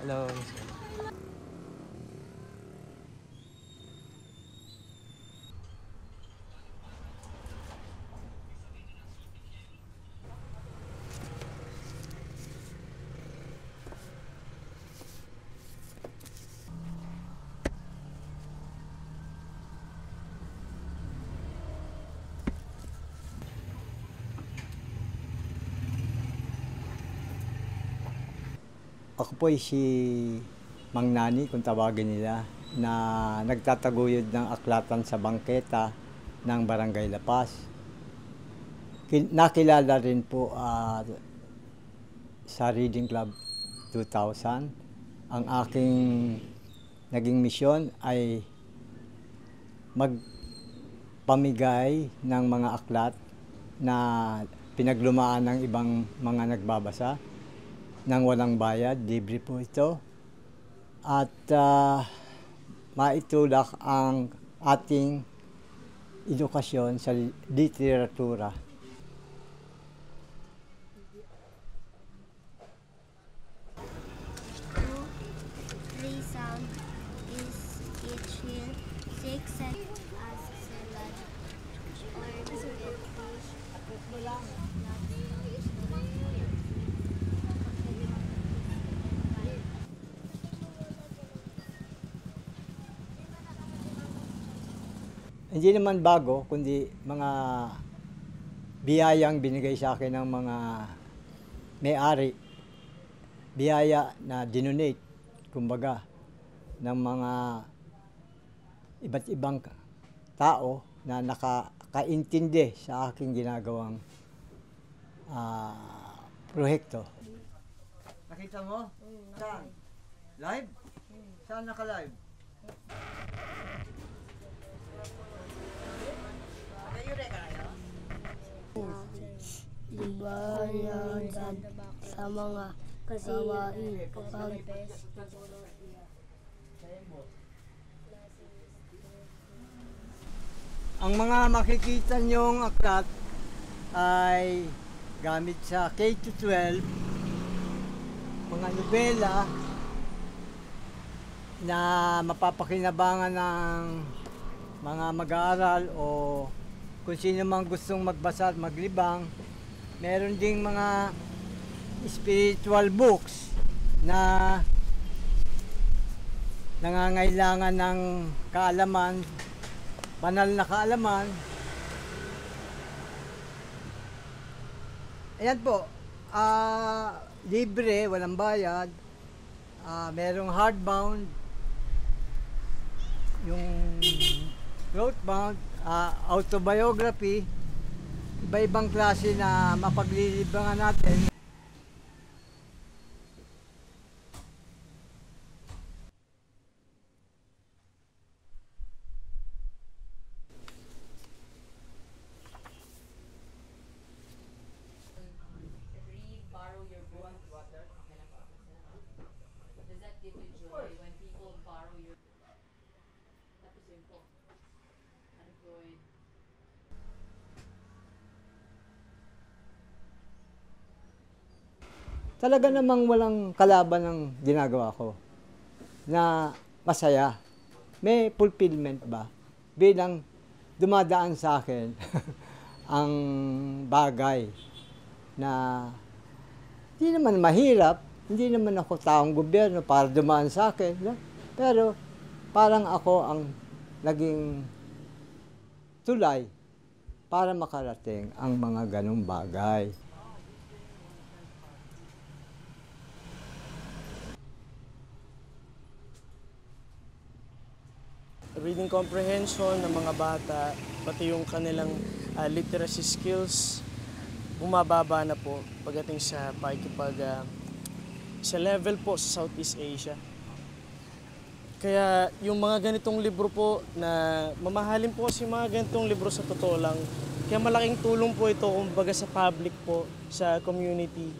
Hello. Ako po ay si Mang Nani, kung tawagin nila, na nagtataguyod ng aklatan sa bangketa ng Barangay La Paz. Nakilala rin po sa Reading Club 2000. Ang aking naging misyon ay magpamigay ng mga aklat na pinaglumaan ng ibang mga nagbabasa nang walang bayad, libre po ito. At maitulak ang ating edukasyon sa literatura. Three sound is each hill, six seconds as salad or biscuit fish. Hindi naman bago, kundi mga biyayang binigay sa akin ng mga may-ari. Biyaya na dinonate, kumbaga, ng mga iba't ibang tao na nakakaintindi sa aking ginagawang proyekto. Nakita mo? Saan? Live? Saan naka-live? Libayan sa mga gawain kapag ang mga makikita nyong aklat ay gamit sa K-12, mga nobela na mapapakinabangan ng mga mag-aaral o kung sino mang gustong magbasa at maglibang. Meron ding mga spiritual books na nangangailangan ng kaalaman, banal na kaalaman. Ayan po, libre, walang bayad. Merong hardbound, yung roadbound, autobiography, iba-ibang klase na mapaglilibangan natin. Borrow your book. Does that give you joy when people borrow your tapos yun po? Unemployed. Talaga namang walang kalaban ng ginagawa ko na masaya. May fulfillment ba? Bilang dumadaan sa akin ang bagay na hindi naman mahirap, hindi naman ako taong gobyerno para dumaan sa akin. No? Pero parang ako ang naging tulay para makarating ang mga ganong bagay. Reading comprehension ng mga bata, pati yung kanilang literacy skills, bumababa na po pagdating sa sa level po sa Southeast Asia. Kaya yung mga ganitong libro po na mamahalin po kasi mga ganitong libro sa totoo lang. Kaya malaking tulong po ito kumbaga sa public po, sa community.